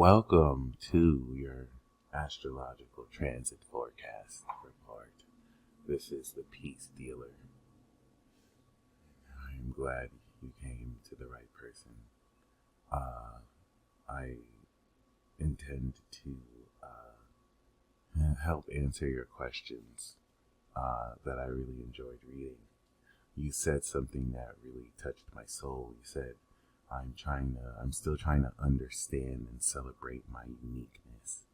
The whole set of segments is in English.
Welcome to your astrological transit forecast report. This is the Peace Dealer. I'm glad you came to the right person. I intend to help answer your questions that I really enjoyed reading. You said something that really touched my soul. You said, I'm still trying to understand and celebrate my uniqueness.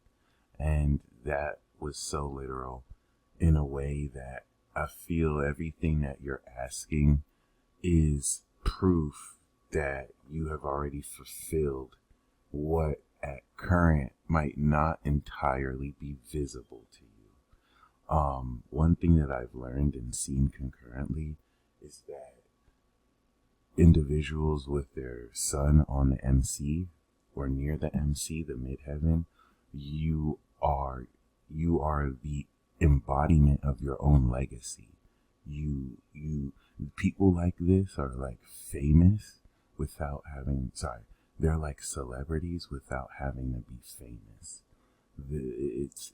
And that was so literal in a way that I feel everything that you're asking is proof that you have already fulfilled what at current might not entirely be visible to you. One thing that I've learned and seen concurrently is that individuals with their sun on the MC or near the MC, the midheaven, you are the embodiment of your own legacy. People like this are like famous without having, they're like celebrities without having to be famous.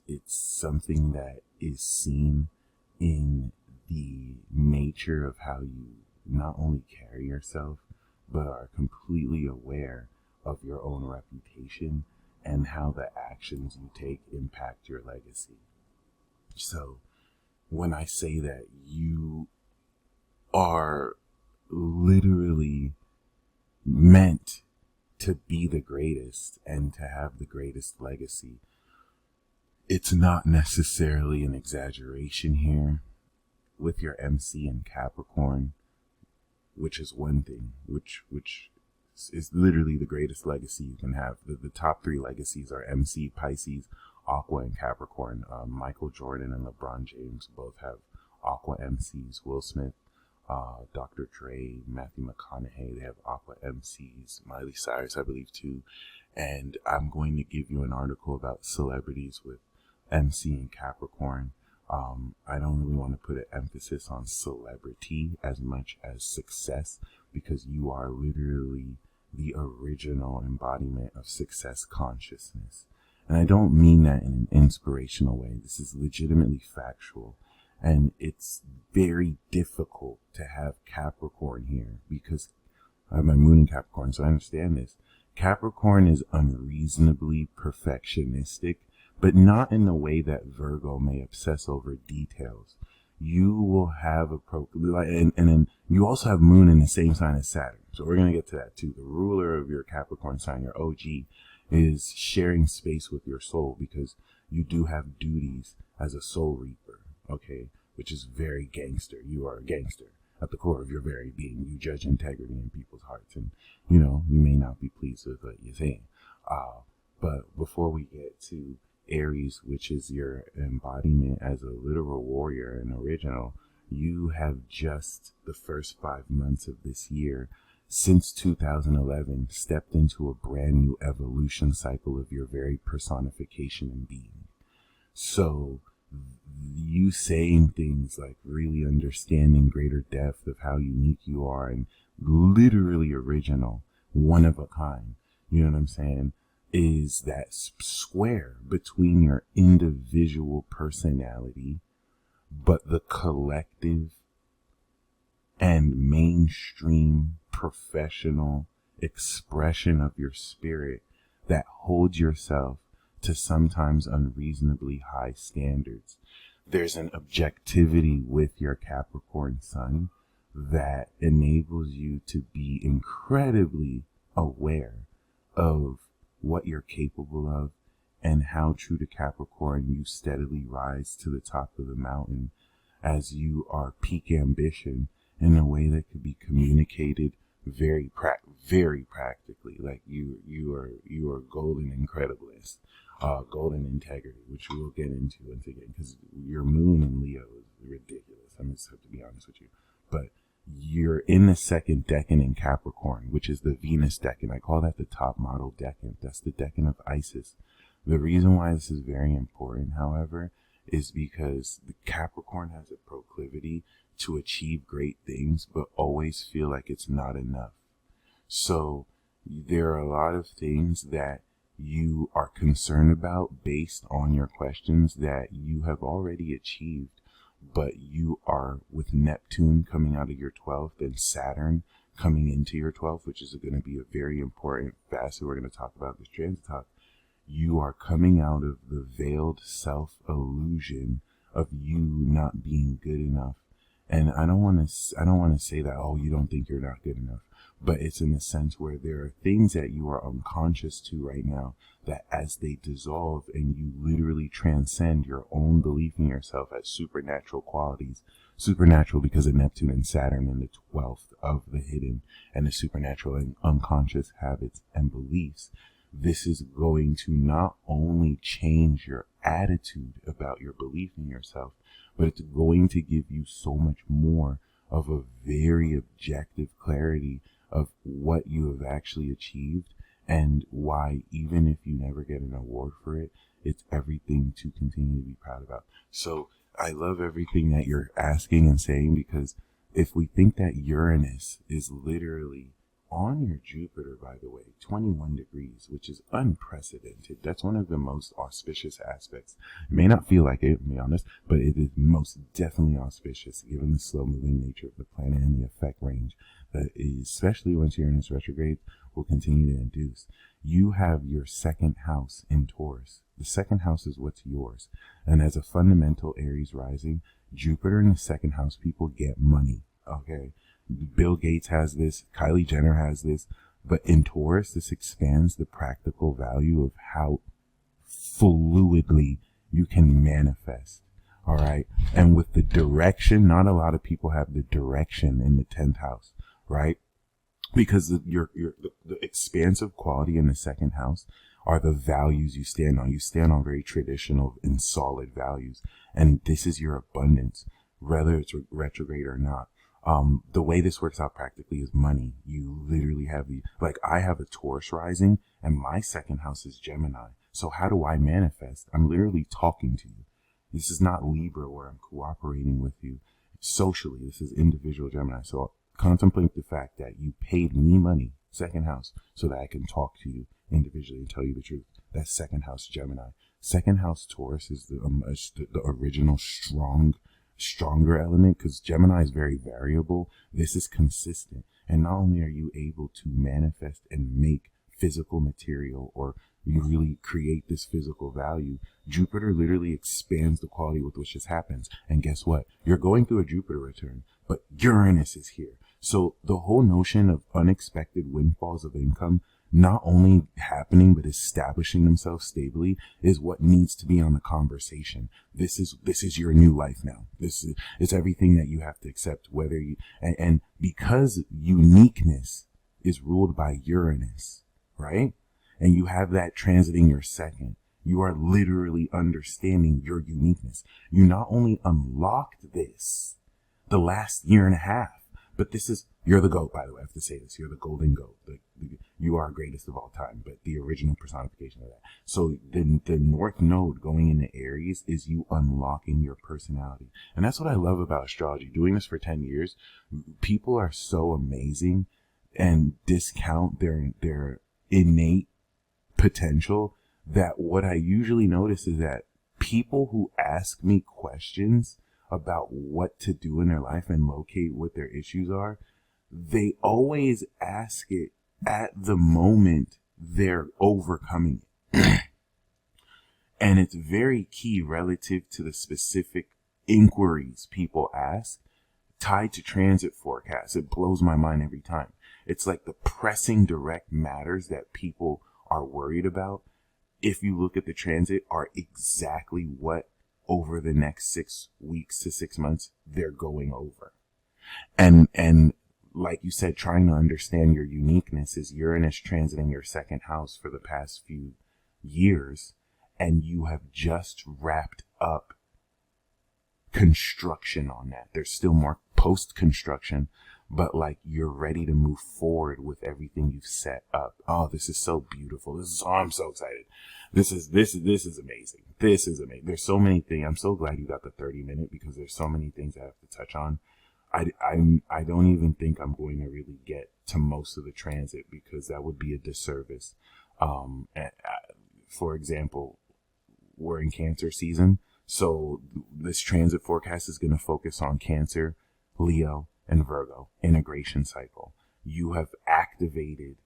It's something that is seen in the nature of how you not only carry yourself, but are completely aware of your own reputation and how the actions you take impact your legacy. So when I say that you are literally meant to be the greatest and to have the greatest legacy, it's not necessarily an exaggeration here. With your MC in Capricorn, which is one thing, which is literally the greatest legacy you can have. The top three legacies are MC, Pisces, Aqua, and Capricorn. Michael Jordan and LeBron James both have Aqua MCs. Will Smith, Dr. Dre, Matthew McConaughey, they have Aqua MCs. Miley Cyrus, I believe, too. And I'm going to give you an article about celebrities with MC and Capricorn. I don't really want to put an emphasis on celebrity as much as success, because you are literally the original embodiment of success consciousness. And I don't mean that in an inspirational way. This is legitimately factual. And it's very difficult to have Capricorn here because I have my moon in Capricorn, so I understand this. Capricorn is unreasonably perfectionistic, but not in the way that Virgo may obsess over details. You will have and then you also have moon in the same sign as Saturn. So we're going to get to that too. The ruler of your Capricorn sign, your OG, is sharing space with your soul because you do have duties as a soul reaper, okay? Which is very gangster. You are a gangster at the core of your very being. You judge integrity in people's hearts, and you may not be pleased with what you're saying. But before we get to Aries, which is your embodiment as a literal warrior and original, you have just the first 5 months of this year, since 2011, stepped into a brand new evolution cycle of your very personification and being. So you saying things like really understanding greater depth of how unique you are and literally original, one of a kind, you know what I'm saying, is that square between your individual personality, but the collective and mainstream professional expression of your spirit that holds yourself to sometimes unreasonably high standards. There's an objectivity with your Capricorn sun that enables you to be incredibly aware of what you're capable of and how true to Capricorn you steadily rise to the top of the mountain as you are peak ambition in a way that could be communicated very practically. Like you are golden incrediblest, golden integrity, which we will get into once again, because your moon in Leo is ridiculous. I just have to be honest with you. But you're in the second decan in Capricorn, which is the Venus decan. I call that the top model decan. That's the decan of Isis. The reason why this is very important, however, is because the Capricorn has a proclivity to achieve great things, but always feel like it's not enough. So there are a lot of things that you are concerned about based on your questions that you have already achieved, but you are with Neptune coming out of your 12th and Saturn coming into your 12th, which is going to be a very important facet we're going to talk about this transit talk. You are coming out of the veiled self-illusion of you not being good enough. And I don't want to say that, oh, you don't think you're not good enough, but it's in the sense where there are things that you are unconscious to right now that as they dissolve and you literally transcend your own belief in yourself as supernatural qualities, supernatural because of Neptune and Saturn in the 12th of the hidden and the supernatural and unconscious habits and beliefs. This is going to not only change your attitude about your belief in yourself, but it's going to give you so much more of a very objective clarity of what you have actually achieved and why, even if you never get an award for it, it's everything to continue to be proud about. So I love everything that you're asking and saying, because if we think that Uranus is literally on your Jupiter, by the way, 21 degrees, which is unprecedented. That's one of the most auspicious aspects. It may not feel like it, to be honest, but it is most definitely auspicious given the slow-moving nature of the planet and the effect range that is, especially once Uranus retrograde, will continue to induce. You have your second house in Taurus. The second house is what's yours. And as a fundamental Aries rising, Jupiter in the second house, people get money, okay? Bill Gates has this, Kylie Jenner has this, but in Taurus, this expands the practical value of how fluidly you can manifest. All right. And with the direction, not a lot of people have the direction in the 10th house, right? Because the expansive quality in the second house are the values you stand on. You stand on very traditional and solid values. And this is your abundance, whether it's retrograde or not. The way this works out practically is money. You literally have I have a Taurus rising and my second house is Gemini. So how do I manifest? I'm literally talking to you. This is not Libra where I'm cooperating with you socially. This is individual Gemini. So contemplate the fact that you paid me money, second house, so that I can talk to you individually and tell you the truth. That's second house Gemini. Second house Taurus is the original stronger element, because Gemini is very variable. This is consistent. And not only are you able to manifest and make physical material, or you really create this physical value, Jupiter literally expands the quality with which this happens. And guess what? You're going through a Jupiter return, but Uranus is here. So the whole notion of unexpected windfalls of income not only happening but establishing themselves stably is what needs to be on the conversation. This is your new life now. It's everything that you have to accept, whether you and because uniqueness is ruled by Uranus, right? And you have that transiting your second, you are literally understanding your uniqueness. You not only unlocked this the last year and a half, but you're the GOAT, by the way. I have to say this. You're the golden GOAT. You are greatest of all time, but the original personification of that. So the North Node going into Aries is you unlocking your personality. And that's what I love about astrology. Doing this for 10 years, people are so amazing and discount their innate potential that what I usually notice is that people who ask me questions about what to do in their life and locate what their issues are, they always ask it at the moment they're overcoming it. And it's very key relative to the specific inquiries people ask tied to transit forecasts. It blows my mind every time. It's like the pressing direct matters that people are worried about, if you look at the transit, are exactly what over the next 6 weeks to 6 months they're going over. And like you said, trying to understand your uniqueness is Uranus transiting your second house for the past few years, and you have just wrapped up construction on that. There's still more post-construction, but like you're ready to move forward with everything you've set up. Oh, this is so beautiful. I'm so excited. This is amazing. This is amazing. There's so many things. I'm so glad you got the 30-minute, because there's so many things I have to touch on. I don't even think I'm going to really get to most of the transit, because that would be a disservice. For example, we're in Cancer season, so this transit forecast is going to focus on Cancer, Leo, and Virgo integration cycle. You have activated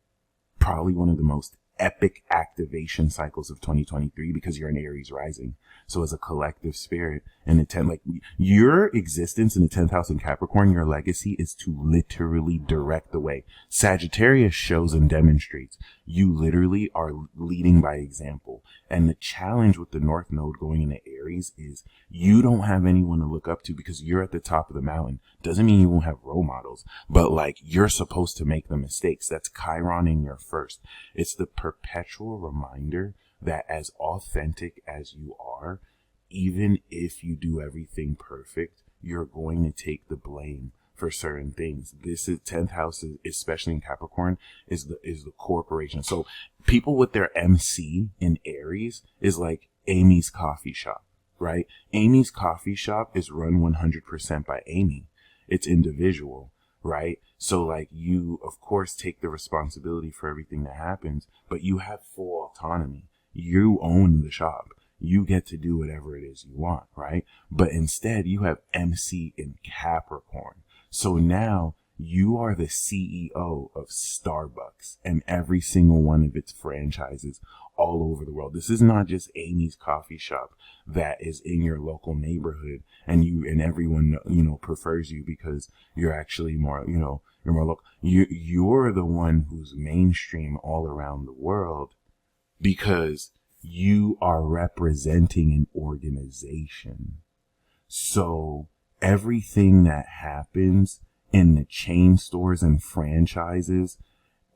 probably one of the most epic activation cycles of 2023 because you're an Aries rising. So as a collective spirit in the 10th, like your existence in the 10th house in Capricorn, your legacy is to literally direct the way. Sagittarius shows and demonstrates. You literally are leading by example. And the challenge with the North Node going into Aries is you don't have anyone to look up to because you're at the top of the mountain. Doesn't mean you won't have role models, but like you're supposed to make the mistakes. That's Chiron in your first. It's the perpetual reminder that as authentic as you are, even if you do everything perfect, you're going to take the blame for certain things. This is 10th house, especially in Capricorn, is the corporation. So people with their MC in Aries is like Amy's coffee shop, right? Amy's coffee shop is run 100% by Amy. It's individual, right? So like you, of course, take the responsibility for everything that happens, but you have full autonomy. You own the shop. You get to do whatever it is you want, right? But instead you have MC in Capricorn. So now you are the CEO of Starbucks and every single one of its franchises all over the world. This is not just Amy's coffee shop that is in your local neighborhood and everyone, prefers you because you're actually more, you're more local. You're the one who's mainstream all around the world because you are representing an organization. So everything that happens in the chain stores and franchises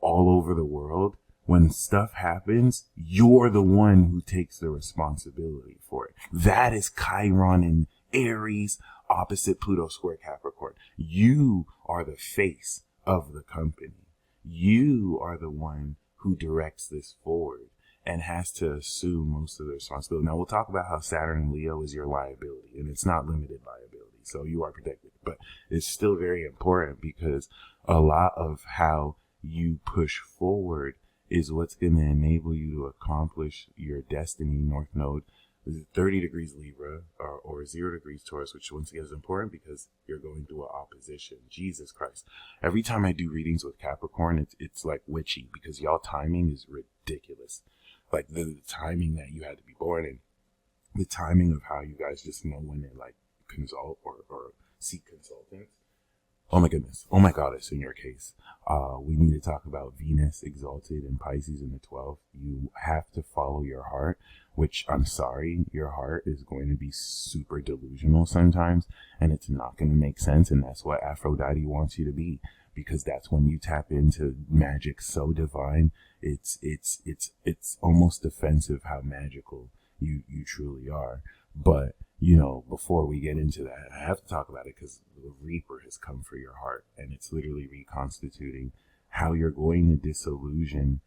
all over the world, when stuff happens, you're the one who takes the responsibility for it. That is Chiron in Aries, opposite Pluto square Capricorn. You are the face of the company. You are the one who directs this forward and has to assume most of the responsibility. Now, we'll talk about how Saturn in Leo is your liability, and it's not limited liability, so you are protected. But it's still very important because a lot of how you push forward is what's going to enable you to accomplish your destiny. North Node is 30 degrees Libra or 0 degrees Taurus, which once again is important because you're going through an opposition. Jesus Christ. Every time I do readings with Capricorn, it's like witchy because y'all timing is ridiculous. Like the timing that you had to be born in, the timing of how you guys just know when to like consult or seek consultants. Oh my goodness. Oh my goddess, in your case. We need to talk about Venus exalted in Pisces in the 12th. You have to follow your heart, which I'm sorry, your heart is going to be super delusional sometimes, and it's not going to make sense. And that's what Aphrodite wants you to be, because that's when you tap into magic so divine. It's almost offensive how magical you truly are. But before we get into that, I have to talk about it because the Reaper has come for your heart, and it's literally reconstituting how you're going to disillusion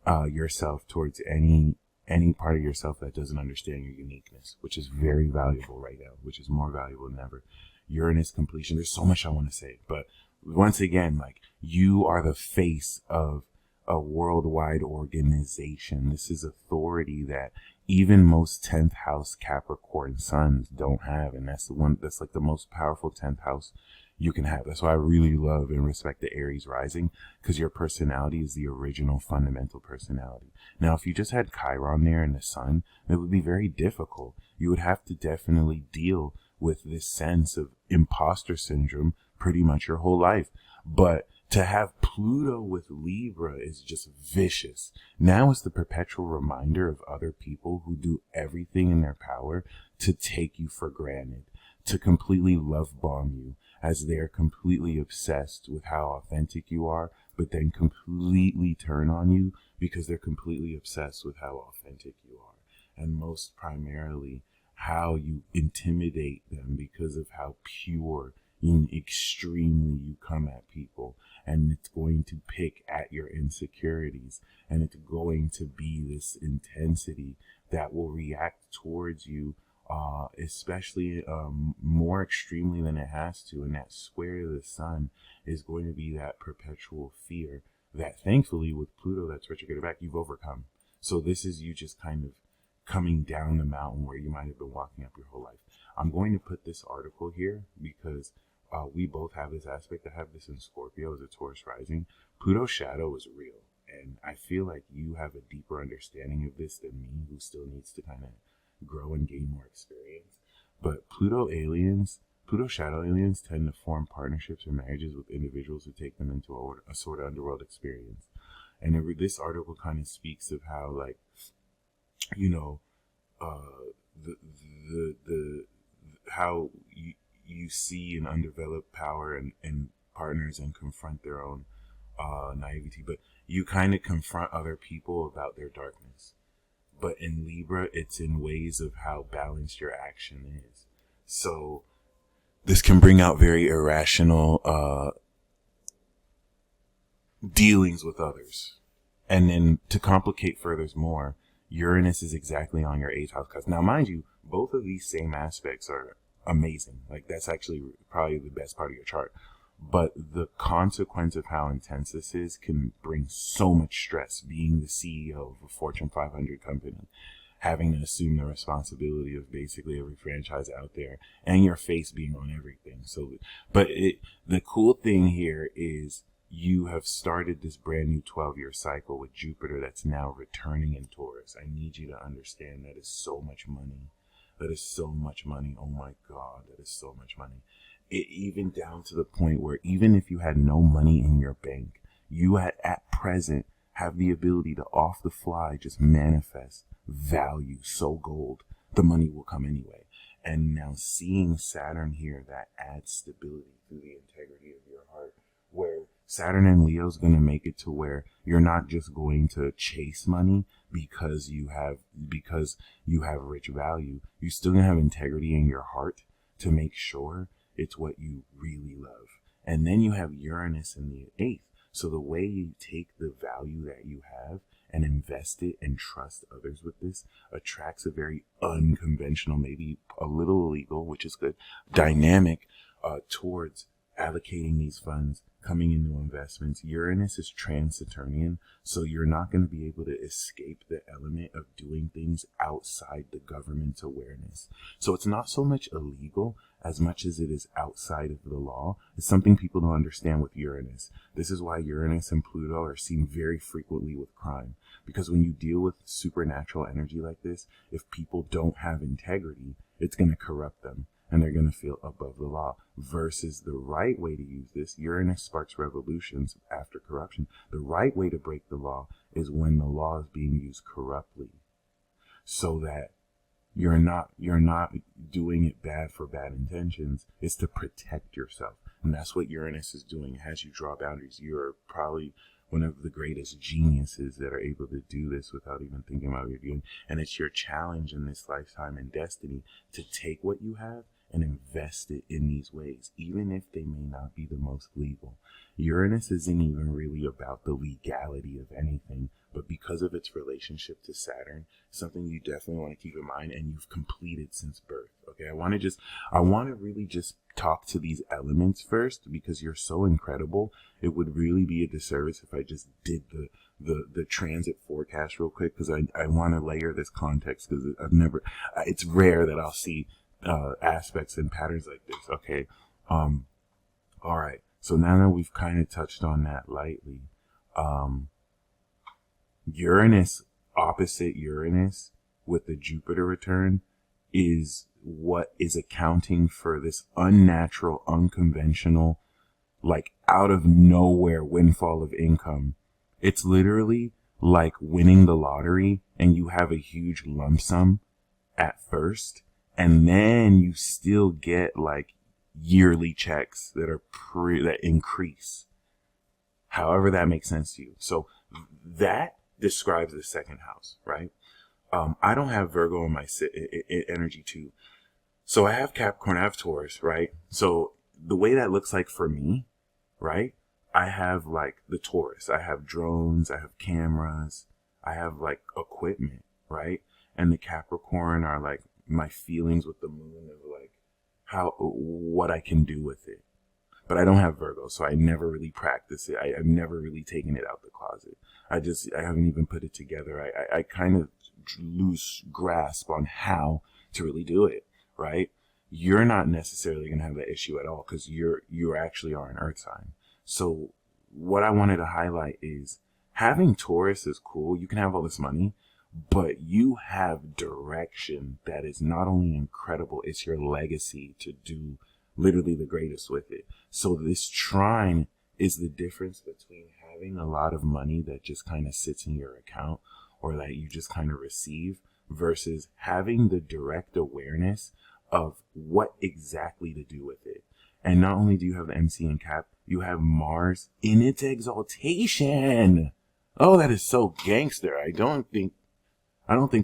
yourself towards any part of yourself that doesn't understand your uniqueness, which is very valuable right now, which is more valuable than ever. Uranus completion. There's so much I want to say, but once again, like, you are the face of a worldwide organization. This is authority that even most 10th house Capricorn suns don't have, and that's like the most powerful 10th house you can have. That's why I really love and respect the Aries rising, because your personality is the original fundamental personality. Now, if you just had Chiron there in the sun, it would be very difficult. You would have to definitely deal with this sense of imposter syndrome pretty much your whole life. But to have Pluto with Libra is just vicious. Now it's the perpetual reminder of other people who do everything in their power to take you for granted, to completely love bomb you, as they're completely obsessed with how authentic you are, but then completely turn on you because they're completely obsessed with how authentic you are. And most primarily, how you intimidate them because of how pure and extremely you come at people. And it's going to pick at your insecurities, and it's going to be this intensity that will react towards you, especially more extremely than it has to. And that square to the sun is going to be that perpetual fear that, thankfully, with Pluto that's retrograde back, you've overcome. So this is you just kind of coming down the mountain where you might have been walking up your whole life. I'm going to put this article here because we both have this aspect. I have this in Scorpio as a Taurus rising. Pluto's shadow is real. And I feel like you have a deeper understanding of this than me, who still needs to kind of grow and gain more experience. But Pluto shadow aliens tend to form partnerships or marriages with individuals who take them into a sort of underworld experience. And this article kind of speaks of how, like, you know, how you see an undeveloped power and partners and confront their own naivety, but you kind of confront other people about their darkness. But in Libra, it's in ways of how balanced your action is. So this can bring out very irrational dealings with others. And then to complicate further more, Uranus is exactly on your 8th house. Because now, mind you, both of these same aspects are amazing. Like, that's actually probably the best part of your chart. But the consequence of how intense this is can bring so much stress. Being the CEO of a Fortune 500 company, having to assume the responsibility of basically every franchise out there, and your face being on everything. So, but the cool thing here is you have started this brand new 12-year cycle with Jupiter that's now returning in Taurus. I need you to understand that is so much money. That is so much money. Oh my God, that is so much money. Even down to the point where even if you had no money in your bank, you at present have the ability to off the fly just manifest value so gold. The money will come anyway. And now seeing Saturn here, that adds stability through the integrity of your heart, where Saturn and Leo is going to make it to where you're not just going to chase money because you have rich value. You're still going to have integrity in your heart to make sure it's what you really love. And then you have Uranus in the 8th. So the way you take the value that you have and invest it and trust others with this attracts a very unconventional, maybe a little illegal, which is good, dynamic towards allocating these funds, coming into investments. Uranus is trans-Saturnian, so you're not going to be able to escape the element of doing things outside the government's awareness. So it's not so much illegal as much as it is outside of the law. It's something people don't understand with Uranus. This is why Uranus and Pluto are seen very frequently with crime. Because when you deal with supernatural energy like this, if people don't have integrity, it's going to corrupt them. And they're going to feel above the law. Versus the right way to use this, Uranus sparks revolutions after corruption. The right way to break the law is when the law is being used corruptly, so that you're not doing it bad for bad intentions. It's to protect yourself. And that's what Uranus is doing. It has you draw boundaries. You're probably one of the greatest geniuses that are able to do this without even thinking about what you're doing. And it's your challenge in this lifetime and destiny to take what you have and invest it in these ways, even if they may not be the most legal. Uranus isn't even really about the legality of anything, but because of its relationship to Saturn, something you definitely want to keep in mind, and you've completed since birth. Okay, I want to really just talk to these elements first, because you're so incredible. It would really be a disservice if I just did the transit forecast real quick, because I want to layer this context, because it's rare that I'll see aspects and patterns like this. Okay. All right. So now that we've kind of touched on that lightly, Uranus, opposite Uranus with the Jupiter return, is what is accounting for this unnatural, unconventional, like out of nowhere windfall of income. It's literally like winning the lottery and you have a huge lump sum at first, and then you still get like yearly checks that are that increase. However that makes sense to you. So that describes the second house, right? I don't have Virgo in my energy too. So I have Capricorn, I have Taurus, right? So the way that looks like for me, right? I have like the Taurus, I have drones, I have cameras, I have like equipment, right? And the Capricorn are like my feelings with the moon of like what I can do with it. but I don't have Virgo, so I never really practice it. I've never really taken it out the closet. I haven't even put it together. I kind of lose grasp on how to really do it, right? You're not necessarily going to have that issue at all because you actually are an earth sign. So what I wanted to highlight is having Taurus is cool. You can have all this money, but you have direction that is not only incredible, it's your legacy to do literally the greatest with it. So this trine is the difference between having a lot of money that just kind of sits in your account or that you just kind of receive versus having the direct awareness of what exactly to do with it. And not only do you have the MC and Cap, you have Mars in its exaltation. Oh, that is so gangster. I don't think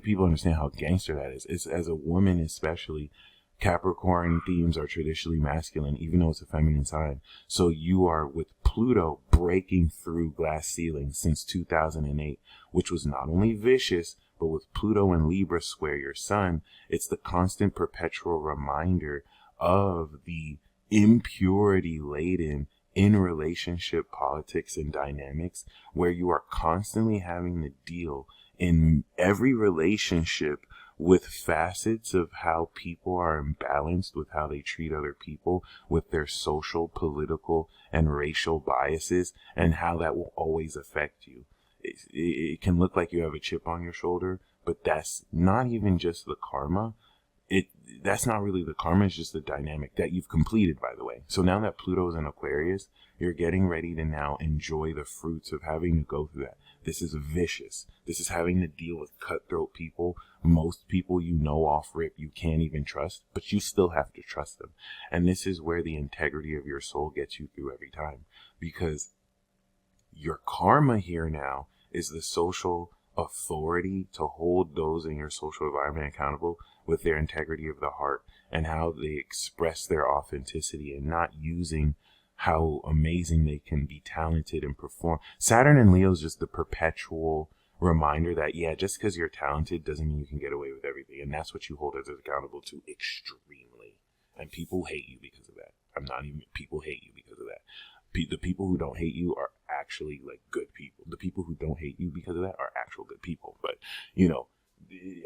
people understand how gangster that is. It's, as a woman especially, Capricorn themes are traditionally masculine, even though it's a feminine sign. So you are with Pluto breaking through glass ceilings since 2008, which was not only vicious, but with Pluto and Libra square your sun, it's the constant perpetual reminder of the impurity laden in relationship politics and dynamics, where you are constantly having to deal in every relationship with facets of how people are imbalanced with how they treat other people, with their social, political, and racial biases, and how that will always affect you. It can look like you have a chip on your shoulder, but that's not even just the karma. That's not really the karma, it's just the dynamic that you've completed, by the way. So now that Pluto's in Aquarius, you're getting ready to now enjoy the fruits of having to go through that. This is vicious. This is having to deal with cutthroat people. Most people you know off rip you can't even trust, but you still have to trust them. And this is where the integrity of your soul gets you through every time. Because your karma here now is the social authority to hold those in your social environment accountable with their integrity of the heart and how they express their authenticity and not using how amazing they can be talented and perform. Saturn and Leo is just the perpetual reminder that, yeah, just because you're talented doesn't mean you can get away with everything. And that's what you hold others accountable to extremely. And people hate you because of that. People hate you because of that. The people who don't hate you are actually like good people. The people who don't hate you because of that are actual good people. But, you know,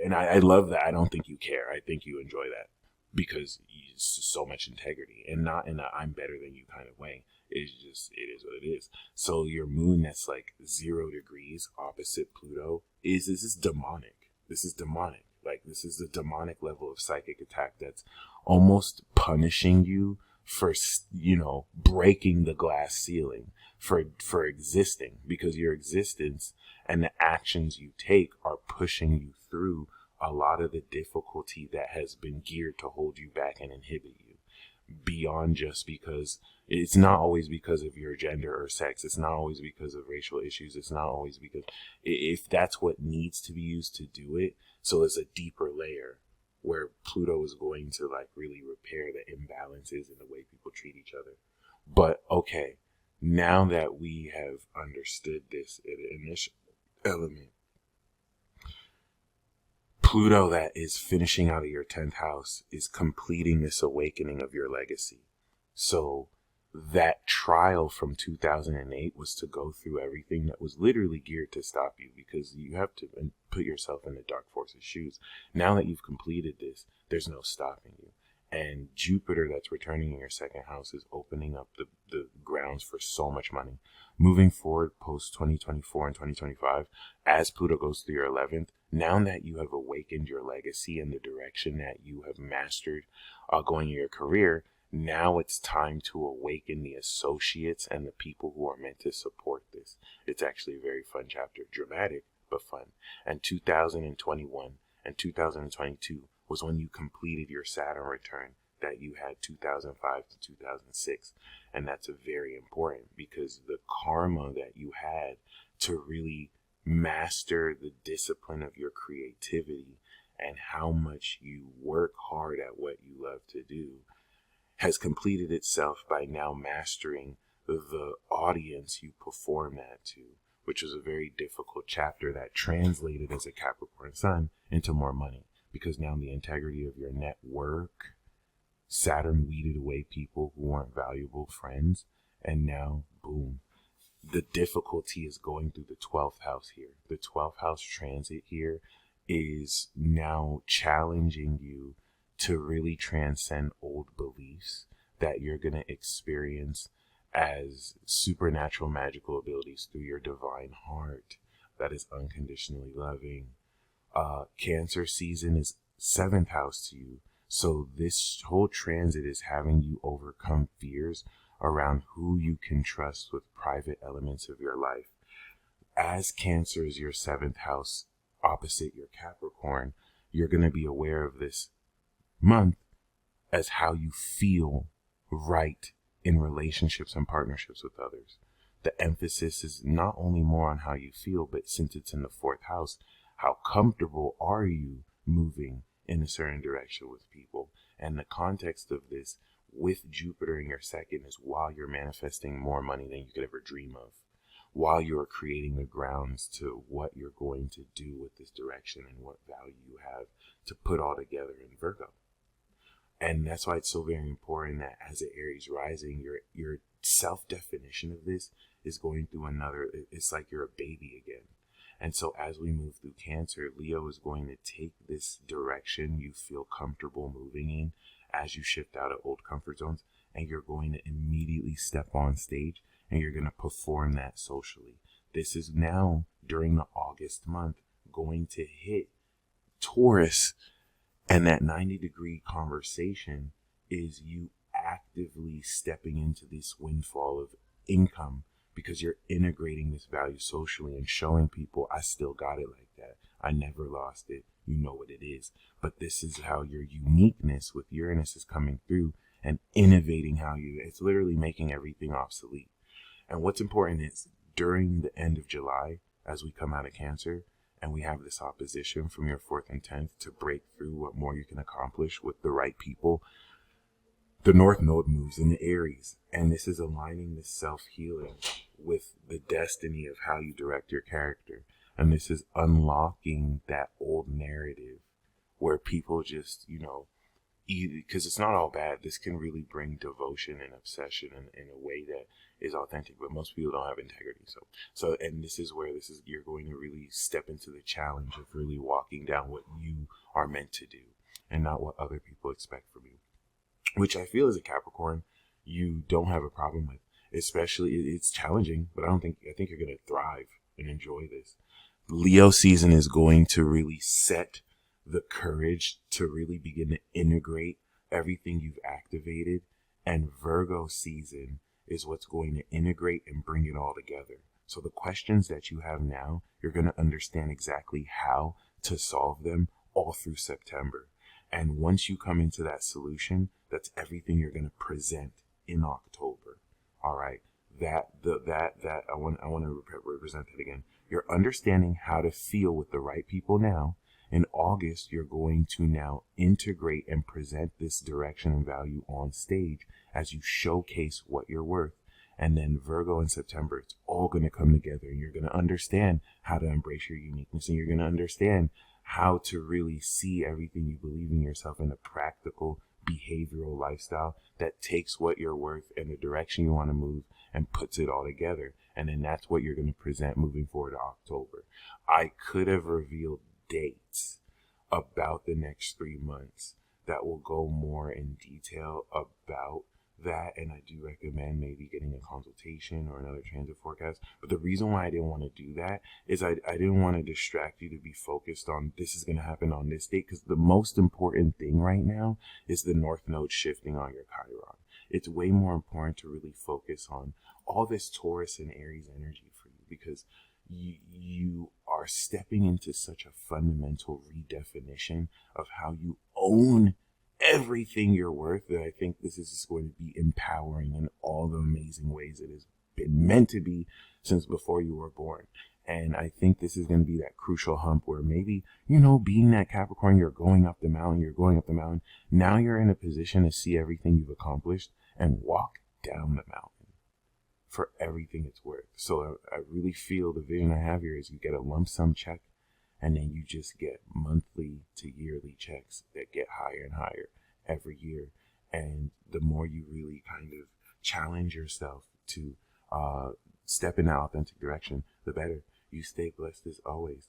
and I love that. I don't think you care. I think you enjoy that because it's so much integrity and not in a I'm better than you kind of way. It's just, it is what it is. So your moon that's like 0 degrees opposite Pluto this is demonic. This is demonic. Like this is the demonic level of psychic attack that's almost punishing you for, you know, breaking the glass ceiling, for existing, because your existence and the actions you take are pushing you through a lot of the difficulty that has been geared to hold you back and inhibit you. Beyond just because it's not always because of your gender or sex. It's not always because of racial issues. It's not always because if that's what needs to be used to do it. So there's a deeper layer where Pluto is going to like really repair the imbalances in the way people treat each other. But okay, now that we have understood this initial element, Pluto that is finishing out of your 10th house is completing this awakening of your legacy. So that trial from 2008 was to go through everything that was literally geared to stop you, because you have to put yourself in the dark force's shoes. Now that you've completed this, there's no stopping you. And Jupiter that's returning in your 2nd house is opening up the grounds for so much money. Moving forward post 2024 and 2025, as Pluto goes through your 11th, now that you have awakened your legacy and the direction that you have mastered going in your career, now it's time to awaken the associates and the people who are meant to support this. It's actually a very fun chapter, dramatic, but fun. And 2021 and 2022 was when you completed your Saturn return that you had 2005 to 2006. And that's a very important, because the karma that you had to really master the discipline of your creativity and how much you work hard at what you love to do has completed itself by now mastering the audience you perform that to, which was a very difficult chapter that translated as a Capricorn sun into more money, because now the integrity of your network Saturn weeded away people who weren't valuable friends, and now, boom. The difficulty is going through the 12th house here. The 12th house transit here is now challenging you to really transcend old beliefs that you're going to experience as supernatural magical abilities through your divine heart that is unconditionally loving. Cancer season is 7th house to you. So this whole transit is having you overcome fears around who you can trust with private elements of your life. As Cancer is your 7th house opposite your Capricorn, you're going to be aware of this month as how you feel right in relationships and partnerships with others. The emphasis is not only more on how you feel, but since it's in the 4th house, how comfortable are you moving in a certain direction with people? And the context of this with Jupiter in your 2nd is while you're manifesting more money than you could ever dream of, while you're creating the grounds to what you're going to do with this direction and what value you have to put all together in Virgo. And that's why it's so very important that as an Aries rising, your self-definition of this is going through it's like you're a baby again. And so as we move through Cancer, Leo is going to take this direction you feel comfortable moving in as you shift out of old comfort zones, and you're going to immediately step on stage and you're going to perform that socially. This is now, during the August month, going to hit Taurus, and that 90-degree conversation is you actively stepping into this windfall of income because you're integrating this value socially and showing people, I still got it like that. I never lost it. You know what it is. But this is how your uniqueness with Uranus is coming through and innovating it's literally making everything obsolete. And what's important is during the end of July, as we come out of Cancer, and we have this opposition from your 4th and 10th to break through what more you can accomplish with the right people, the North Node moves into Aries, and this is aligning the self-healing with the destiny of how you direct your character. And this is unlocking that old narrative where people just, because it's not all bad. This can really bring devotion and obsession in a way that is authentic, but most people don't have integrity. So, and this is where you're going to really step into the challenge of really walking down what you are meant to do and not what other people expect from you, which I feel as a Capricorn, you don't have a problem with. Especially, it's challenging, but I think you're going to thrive and enjoy this. Leo season is going to really set the courage to really begin to integrate everything you've activated, and Virgo season is what's going to integrate and bring it all together. So the questions that you have now, you're going to understand exactly how to solve them all through September. And once you come into that solution, that's everything you're going to present in October. All right. I want to represent it again. You're understanding how to feel with the right people now. In August, you're going to now integrate and present this direction and value on stage as you showcase what you're worth. And then Virgo in September, it's all going to come together, and you're going to understand how to embrace your uniqueness, and you're going to understand how to really see everything you believe in yourself in a practical behavioral lifestyle that takes what you're worth and the direction you want to move and puts it all together. And then that's what you're going to present moving forward to October. I could have revealed dates about the next 3 months that will go more in detail about that, and I do recommend maybe getting a consultation or another transit forecast. But the reason why I didn't want to do that is I didn't want to distract you to be focused on this is going to happen on this date, because the most important thing right now is the North Node shifting on your Chiron. It's way more important to really focus on all this Taurus and Aries energy for you, because you are stepping into such a fundamental redefinition of how you own everything you're worth, that I think this is just going to be empowering in all the amazing ways it has been meant to be since before you were born. And I think this is going to be that crucial hump where maybe, being that Capricorn, you're going up the mountain. Now you're in a position to see everything you've accomplished and walk down the mountain for everything it's worth. So I really feel the vision I have here is you get a lump sum check, and then you just get monthly to yearly checks that get higher and higher every year. And the more you really kind of challenge yourself to step in that authentic direction, the better. You stay blessed as always.